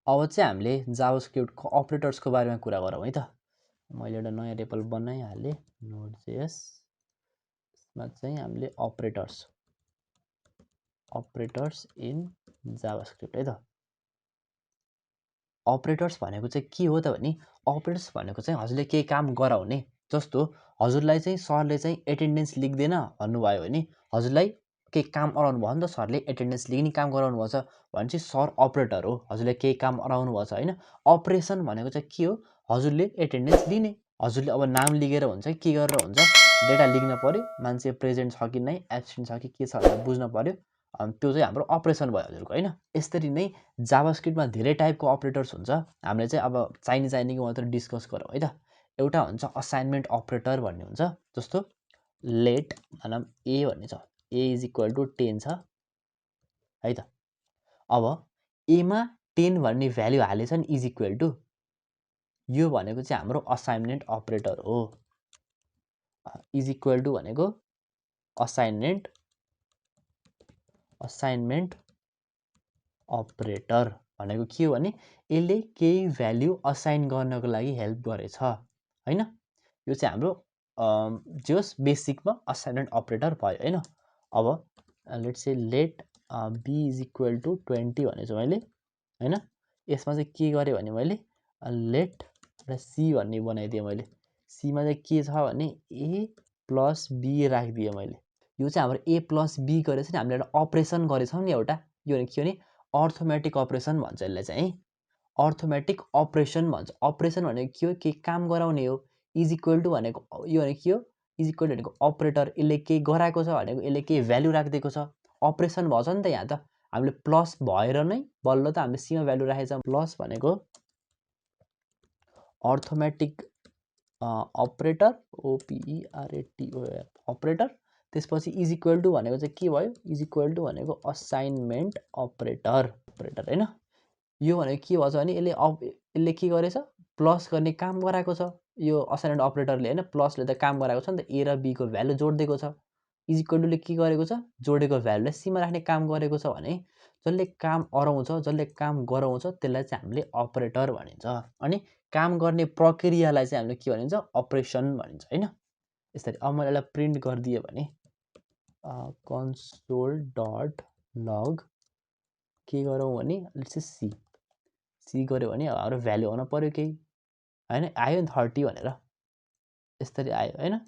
अब चाहिँ हामीले जावास्क्रिप्टको अपरेटर्सको बारेमा कुरा गरौँ है त। मैले एउटा नयाँ रेपल बनाइहालेँ नोड.js, यसमा चाहिँ हामीले अपरेटर्स इन जावास्क्रिप्ट है त। अपरेटर्स भनेको चाहिँ के हो त भने अपरेटर्स भनेको चाहिँ हजुरले केही काम गराउने, जस्तो हजुरलाई चाहिँ सरले चाहिँ एटेन्डेन्स लेख्दैन भन्नुभयो भने हजुरलाई केही काम अराउनु भयो नि त, सरले एटेन्डेन्स लेख्ने काम गराउनु भएको छ भने चाहिँ सर अपरेटर हो, हजुरले केही काम अराउनु भएको छ होइन। अपरेसन भनेको चाहिँ के हो, हजुरले एटेन्डेन्स लिने, हजुरले अब नाम लिखेर हुन्छ के गरेर हुन्छ, डेटा लेख्न पर्यो, मान्छे प्रेजेन्ट छ कि नै एब्सेन्ट छ कि के छ भनेर बुझ्न पर्यो, त्यो चाहिँ हाम्रो अपरेसन भयो हजुरको होइन। यसरी नै जावास्क्रिप्टमा धेरै टाइपको अपरेटर्स हुन्छ, हामीले चाहिँ अब चाहिनेको मात्र डिस्कस गरौँ है त। एउटा हुन्छ असाइनमेन्ट अपरेटर भन्ने हुन्छ, जस्तो लेट भनौँ ए भन्ने छ, ए इज इक्वल टु 10 छ है त। अब एमा 10 भन्ने भ्याल्यु हालेछ नि इज इक्वल टु, यो भनेको चाहिँ हाम्रो असाइनमेन्ट अपरेटर हो। इज इक्वल टु भनेको असाइनमेन्ट अपरेटर भनेको के हो भने यसले केही भ्याल्यु असाइन गर्नको लागि हेल्प गरेछ होइन। यो चाहिँ हाम्रो जस बेसिकमा असाइनमेन्ट अपरेटर भयो होइन। अब let's say let B is equal to 20 भनेछु मैले होइन। यसमा चाहिँ के गरेँ भने मैले लेट एउटा सी भन्ने बनाइदिएँ मैले, सीमा चाहिँ के छ भने ए प्लस बी राखिदिएँ मैले। यो चाहिँ हाम्रो ए प्लस बी गरेर चाहिँ हामीले एउटा अपरेसन गरेछौँ नि एउटा, यो भने के हो भने अर्थमेटिक अपरेसन भन्छ यसलाई चाहिँ, अर्थमेटिक अपरेसन भन्छ। अपरेसन भनेको के हो, केही काम गराउने हो। इज इक्वल टु भनेको यो भनेको के हो, इज इक्वल टु भनेको अपरेटर, यसले केही गराएको छ भनेको यसले केही भ्यालु राखिदिएको छ, अपरेसन भएछ नि त। यहाँ त हामीले प्लस भएर नै बल्ल त हामीले सीमा भ्यालु राखेछ। प्लस भनेको अर्थमेटिक अपरेटर, ओपिइआरएटिओआर अपरेटर। त्यसपछि इज इक्वल टु भनेको चाहिँ के भयो, इज इक्वल टु भनेको असाइनमेन्ट अपरेटर होइन। यो भनेको के भन्छ भने यसले के गरेछ, प्लस गर्ने काम गराएको छ यो असाइनमेन्ट अपरेटरले होइन। प्लसले त काम गराएको छ नि त, ए र बीको भ्यालु जोडिदिएको छ। इज इक्वल टुले के गरेको छ, जोडेको भ्यालुलाई सीमा राख्ने काम गरेको छ भने जसले काम अराउँछ, जसले काम गराउँछ त्यसलाई चाहिँ हामीले अपरेटर भनिन्छ। अनि काम गर्ने प्रक्रियालाई चाहिँ हामीले के भनिन्छ, अपरेसन भनिन्छ होइन। यसरी अब मैले यसलाई प्रिन्ट गरिदिएँ भने कन्सोल डट लग के गरौँ भने सी सी गऱ्यो भने हाम्रो भ्यालु आउन पऱ्यो केही होइन। आयो नि 30 भनेर, यसरी आयो होइन।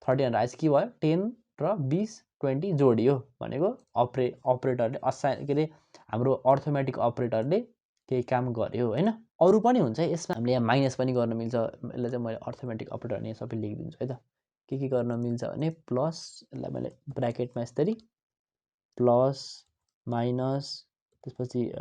30 भनेर आएपछि के भयो, 10 र 20 20 जोडियो भनेको अपरेटरले के अरे हाम्रो अर्थमेटिक अपरेटरले केही काम गर्यो होइन। अरू पनि हुन्छ यसमा, हामीले यहाँ माइनस पनि गर्न मिल्छ। यसलाई चाहिँ मैले अर्थमेटिक अपरेटर यहाँ सबै लेखिदिन्छु है त। के गर्न मिल्छ भने प्लस, यसलाई मैले ब्राकेटमा यसरी प्लस माइनस, त्यसपछि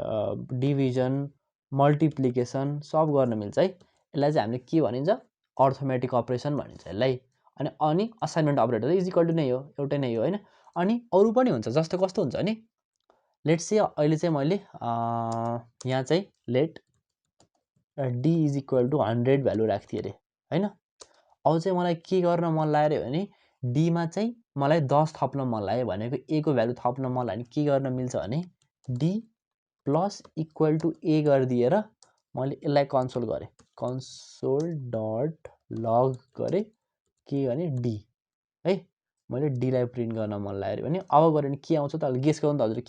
डिभिजन मल्टिप्लिकेसन सब गर्न मिल्छ है। यसलाई चाहिँ हामीले के भनिन्छ, अर्थमेटिक अपरेसन भनिन्छ यसलाई। अनि assignment operator is equal to नै हो, एउटै नै हो होइन। अनि अरू पनि हुन्छ, जस्तो कस्तो हुन्छ भने लेट्स से अहिले चाहिँ मैले यहाँ चाहिँ let D is equal to 100 value राख्थेँ अरे होइन। अब चाहिँ मलाई के गर्न मन लाग्यो भने डीमा चाहिँ मलाई 10 थप्न मन लाग्यो भनेको ए को भ्यालु थप्न मन लाग्यो भने के गर्न मिल्छ भने डी प्लस इक्वल टु ए गरिदिएर मैले यसलाई कन्सोल गरेँ, कन्सोल डट लग गरेँ के भने डी है। मैले डीलाई प्रिन्ट गर्न मन लाग्यो भने अब गऱ्यो भने के आउँछ त, गेस गर्नु त हजुर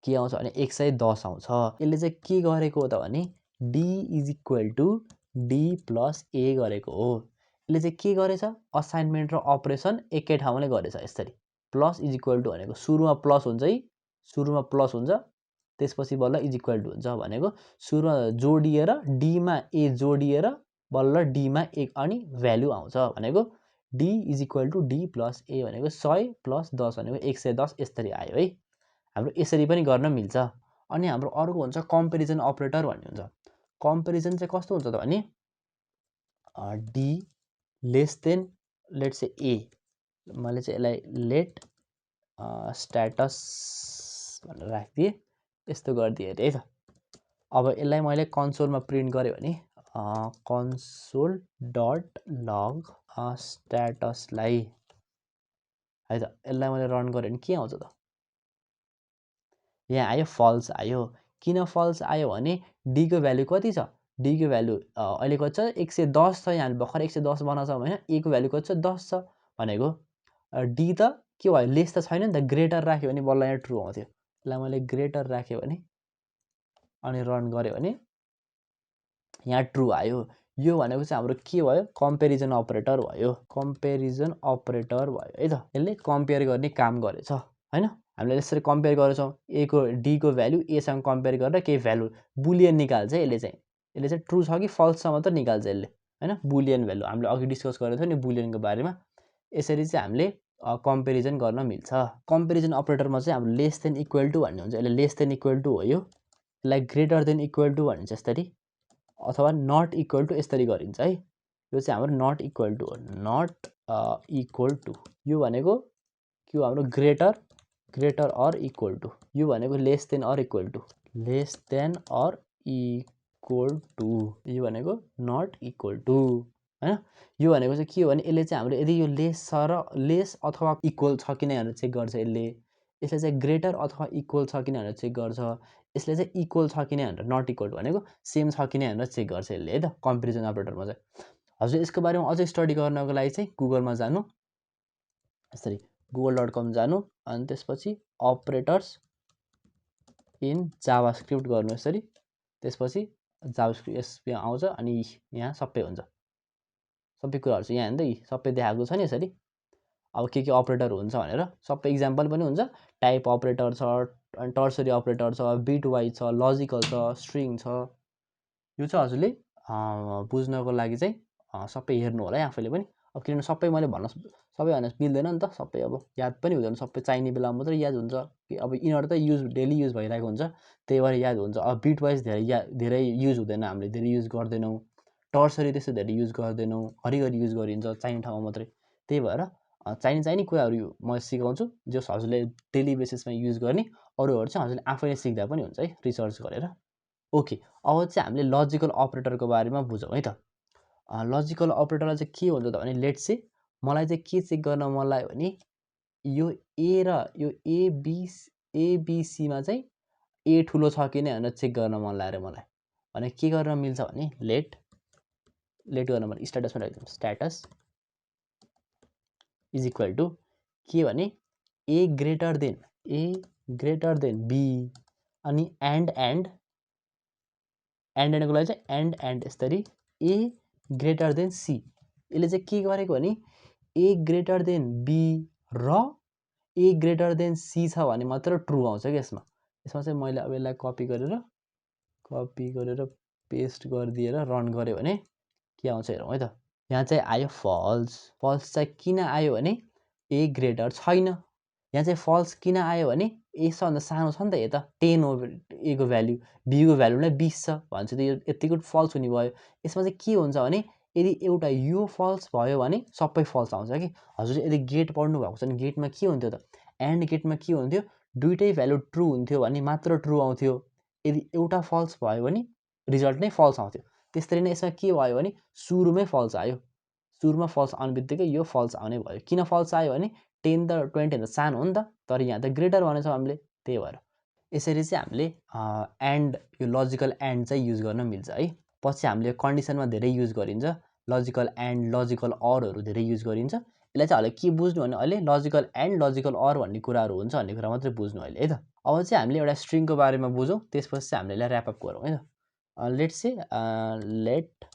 के आउँछ भने 110 आउँछ। यसले चाहिँ के गरेको हो त भने D is equal to D plus A गरेको हो। यसले चाहिँ के गरेछ, असाइनमेन्ट र अपरेसन एकै ठाउँमा नै गरेछ यसरी। प्लस इज इक्वल टु भनेको सुरुमा प्लस हुन्छ है, सुरुमा प्लस हुन्छ त्यसपछि बल्ल इज इक्वल टु हुन्छ भनेको सुरुमा जोडिएर डीमा ए जोडिएर बल्ल डीमा एक अनि भ्यालु आउँछ भनेको D is equal to D plus A भनेको 100 प्लस 10 भनेको 110 यसरी आयो है। हाम्रो यसरी पनि गर्न मिल्छ। अनि हाम्रो अर्को हुन्छ कम्पेरिजन अपरेटर भन्ने हुन्छ। कम्पेरिजन चाहिँ कस्तो हुन्छ त भने D less than let's say A, मैले चाहिँ यसलाई लेट स्ट्याटस भनेर राखिदिएँ, यस्तो गरिदिएँ अरे है त। अब यसलाई मैले कन्सोलमा प्रिन्ट गरेँ भने कन्सोल डट लग स्ट्याटसलाई है त, यसलाई मैले रन गरेँ भने के आउँछ त, यहाँ आयो फल्स आयो। किन फल्स आयो भने डी को भ्यालु कति छ डी को भ्यालु अहिले कति छ 110 छ यहाँ भर्खर 110 बनाउँछ हैन ए को भ्यालु कति छ 10 छ भनेको डी त के भयो लेस त छैन नि त ग्रेटर राख्यो भने बल्ल यहाँ ट्रु आउँथ्यो यसलाई मैले ग्रेटर राख्यो भने अनि रन गर्यो भने यहाँ ट्रु आयो यो भनेको चाहिँ हाम्रो के भयो कम्पेरिजन अपरेटर भयो कम्पेरिजन अपरेटर भयो है त यसले कम्पेयर गर्ने काम गरेछ हैन हामीले यसरी कम्पेयर गर्छौं ए को डी को भ्यालु ए सँग कम्पेयर गरेर के भ्यालु बुलियन निकाल्छ यसले चाहिँ ट्रु छ कि फल्स छ मात्र निकाल्छ यसले हैन बुलियन भ्यालु हामीले अघि डिस्कस गरेको थियो नि बुलियनको बारेमा यसरी चाहिँ हामीले कम्पेरिजन गर्न मिल्छ कम्पेरिजन अपरेटरमा चाहिँ हाम्रो लेस देन इक्वल टु भन्ने हुन्छ यसले लेस देन इक्वल टु हो यो यसलाई ग्रेटर देन इक्वल टु भनिन्छ यसरी अथवा नट इक्वल टु यसरी गरिन्छ है यो चाहिँ हाम्रो नट इक्वल टु हो नट इक्वल टु यो भनेको के हो हाम्रो ग्रेटर अर इक्वल टु यो भनेको less than or equal to less than or equal to यो भनेको नट इक्वल टु हैन यो भनेको चाहिँ के हो भने यसले चाहिँ हाम्रो यदि यो लेस छ र लेस अथवा इक्वल छ कि नै भनेर चेक गर्छ यसले चाहिँ ग्रेटर अथवा इक्वल छ कि नै भनेर चेक गर्छ यसले चाहिँ इक्वल छ कि नै भनेर नट इक्वल भनेको सेम छ कि नै भनेर चेक गर्छ यसले है त कम्पेरिजन अपरेटरमा चाहिँ हजुर यसको बारेमा अझै स्टडी गर्नको लागि चाहिँ गुगलमा जानु यसरी google.com जानु अनि त्यसपछि अपरेटर्स इन जावास्क्रिप्ट गर्नु यसरी त्यसपछि जावास्क्रिप्ट यसमा आउँछ अनि यहाँ सबै हुन्छ सबै कुराहरु चाहिँ यहाँ हेर्दै सबै देखाएको छ नि यसरी अब के अपरेटर हुन्छ भनेर सबै एक्जाम्पल पनि हुन्छ टाइप अपरेटर छ अनि टर्सरी अपरेटर छ बिट वाइज छ लजिकल छ स्ट्रिङ छ यो चाहिँ हजुरले बुझ्नको लागि चाहिँ सबै हेर्नु होला है आफैले पनि अब किनभने सबै मैले भन्न सबै भन्न मिल्दैन नि त सबै अब याद पनि हुँदैन सबै चाहिने बेलामा मात्रै याद हुन्छ अब यिनीहरु त युज डेली युज भइरहेको हुन्छ त्यही भएर याद हुन्छ अब बिट वाइज धेरै युज हुँदैन हामीले धेरै युज गर्दैनौं टर्सरी त्यस्तो धेरै युज गर्दैनौं घरिघरि युज गरिन्छ चाहिने ठाउँमा मात्रै त्यही भएर चाहिने कुराहरु म सिकाउँछु जो हजुरले डेली बेसिसमा युज गर्ने अरूहरु चाहिँ हजुरले आफैले सिक्दा पनि हुन्छ है रिसर्च गरेर ओके अब चाहिँ हामीले लजिकल अपरेटरको बारेमा बुझौं है त लजिकल अपरेटरलाई चाहिँ के हुन्छ त भने लेट्स से मलाई चाहिँ के चेक गर्न मन लाग्यो भने यो ए र यो एबीसी मा चाहिँ ए ठुलो छ कि नै भनेर चेक गर्न मन लाग्यो मलाई भने के गर्न मिल्छ भने लेट गर्न भने स्ट्याटसमा राख्दियौ स्ट्याटस इज इक्वल टु के भने ए ग्रेटर देन बी अनि एन्ड को लागि चाहिँ एन्ड यसरी ए ग्रेटर देन सी यसले चाहिँ के गरेको भने ए ग्रेटर देन बी र ए ग्रेटर देन सी छ भने मात्र ट्रु आउँछ के यसमा चाहिँ मैले अब यसलाई कपी गरेर पेस्ट गरिदिएर रन गरे भने के आउँछ हेरौँ है त यहाँ चाहिँ आयो फल्स चाहिँ किन आयो भने ए ग्रेटर छैन यहाँ चाहिँ फल्स किन आयो भने ए सबभन्दा सानो छ नि त यता 10 हो ए को भ्यालु बी को भ्यालु नै 20 छ भन्छ त यो यतिको फल्स हुने भयो यसमा चाहिँ के हुन्छ भने यदि एउटा यो फल्स भयो भने सबै फल्स आउँछ कि हजुरले यदि गेट पढ्नु भएको छ भने गेटमा के हुन्थ्यो त एन्ड गेटमा के हुन्थ्यो दुईटै भ्यालु ट्रु हुन्थ्यो भने मात्र ट्रु आउँथ्यो यदि एउटा फल्स भयो भने रिजल्ट नै फल्स आउँथ्यो त्यसरी नै यसमा के भयो भने सुरुमै फल्स आयो सुरुमा फल्स आउनेबित्तिकै यो फल्स आउने भयो किन फल्स आयो भने 10 त 20 भन्दा सानो हो नि त तर यहाँ त ग्रेटर भनेछौँ हामीले त्यही भएर यसरी चाहिँ हामीले एन्ड यो लजिकल एन्ड चाहिँ युज गर्न मिल्छ है पछि हामीले कन्डिसनमा धेरै युज गरिन्छ लजिकल एन्ड लजिकल अरहरु धेरै युज गरिन्छ यसलाई चाहिँ हामीले के बुझ्नु भने अहिले लजिकल एन्ड लजिकल अर भन्ने कुराहरु हुन्छ भन्ने कुरा मात्रै बुझ्नु अहिले है त अब चाहिँ हामीले एउटा स्ट्रिङको बारेमा बुझौं त्यसपछि चाहिँ हामीले यसलाई र्याप अप गरौँ है त let's say let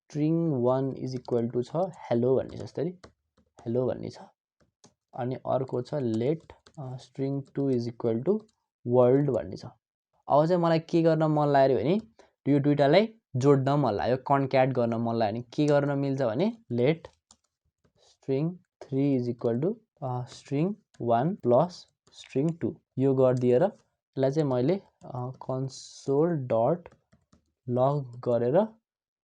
string 1 is equal to छ hello भन्ने जस्तै hello भन्ने छ अनि अर्को छ let string 2 is equal to world भन्ने छ अब चाहिँ मलाई के गर्न मन लाग्यो भने यो दुईटालाई जोड्न मन लाग्यो कन्क्याट गर्न मन लाग्यो भने के गर्न मिल्छ भने let string 3 is equal to string 1 plus string 2 यो गर्दिएर यसलाई चाहिँ मैले console dot log गरेर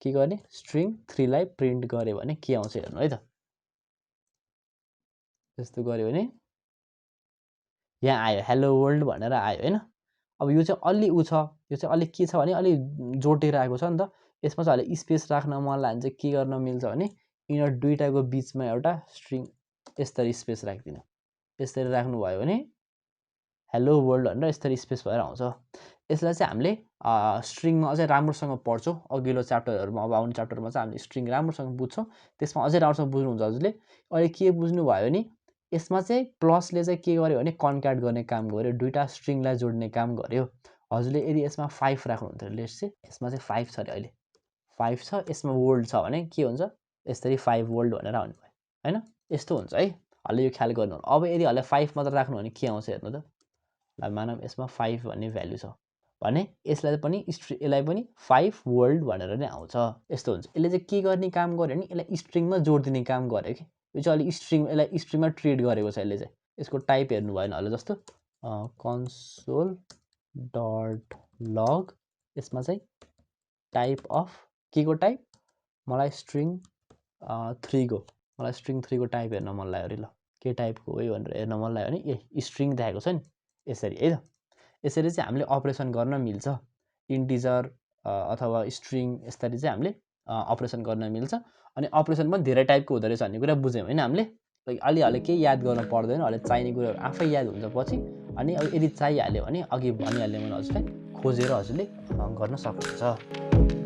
के गर्ने string 3 लाई प्रिन्ट गरे भने के आउँछ हेर्नु है त यस्तो गर्यो भने यहाँ आयो हेलो वर्ल्ड भनेर आयो हैन अब यो चाहिँ अलि उ छ यो चाहिँ अलि के छ भने अलि जोटिरहेको छ नि त यसमा चाहिँ अलि स्पेस राख्न मन लाग्यो भने चाहिँ के गर्न मिल्छ भने यिनीहरु दुईटाको बीचमा एउटा स्ट्रिङ यसरी स्पेस राख्दिनु यसरी राख्नु भयो भने हेलो वर्ल्ड भनेर यसरी स्पेस भएर आउँछ। यसलाई चाहिँ हामीले स्ट्रिङमा अझै राम्रोसँग पढ्छौँ। अघिल्लो च्याप्टरहरूमा अब आउने च्याप्टरमा चाहिँ हामीले स्ट्रिङ राम्रोसँग बुझ्छौँ। त्यसमा अझै राम्रोसँग बुझ्नुहुन्छ हजुरले। अहिले के बुझ्नुभयो भने यसमा चाहिँ प्लसले चाहिँ के गर्यो भने कन्क्याट गर्ने काम गर्यो, दुईटा स्ट्रिङलाई जोड्ने काम गर्यो। हजुरले यदि यसमा 5 राख्नुहुन्छ लेट्स से यसमा चाहिँ 5 छ अरे अहिले 5 छ, यसमा वर्ल्ड छ भने के हुन्छ यसरी 5 वर्ल्ड भनेर आउने भयो हैन। यस्तो हुन्छ है। हल्ले यो ख्याल गर्नु। अब यदि हल्ले 5 मात्र राख्नु भने के आउँछ हेर्नु त। ल मानौँ यसमा 5 भन्ने भ्यालु छ भने यसलाई पनि यसलाई पनि 5 वर्ल्ड भनेर नै आउँछ। यस्तो हुन्छ। यसले चाहिँ के गर्ने काम गर्यो भने यसलाई स्ट्रिङमा जोड दिने काम गर्यो कि यो चाहिँ अलि स्ट्रिङ यसलाई स्ट्रिङमा ट्रिट गरेको छ यसले चाहिँ। यसको टाइप हेर्नु भएन होला जस्तो कन्सोल डट लग यसमा चाहिँ टाइप अफ के को टाइप मलाई स्ट्रिङ 3 को मलाई स्ट्रिङ 3 को टाइप हेर्न मन लाग्यो अरे ल के टाइपको हो भनेर हेर्न मन लाग्यो भने ए स्ट्रिङ देखाएको छ नि यसरी है त। यसरी चाहिँ हामीले अपरेसन गर्न मिल्छ। इन्टिजर अथवा स्ट्रिङ यसरी चाहिँ हामीले अपरेसन गर्न मिल्छ। अनि अपरेसन पनि धेरै टाइपको हुँदो रहेछ भन्ने कुरा बुझ्यौँ होइन हामीले। अलि केही याद गर्न पर्दैन, अहिले चाहिने कुराहरू आफै याद हुन्छ पछि। अनि अब यदि चाहिहाल्यो भने अघि भनिहाल्ने मैले हजुरलाई खोजेर हजुरले गर्न सक्नुहुन्छ।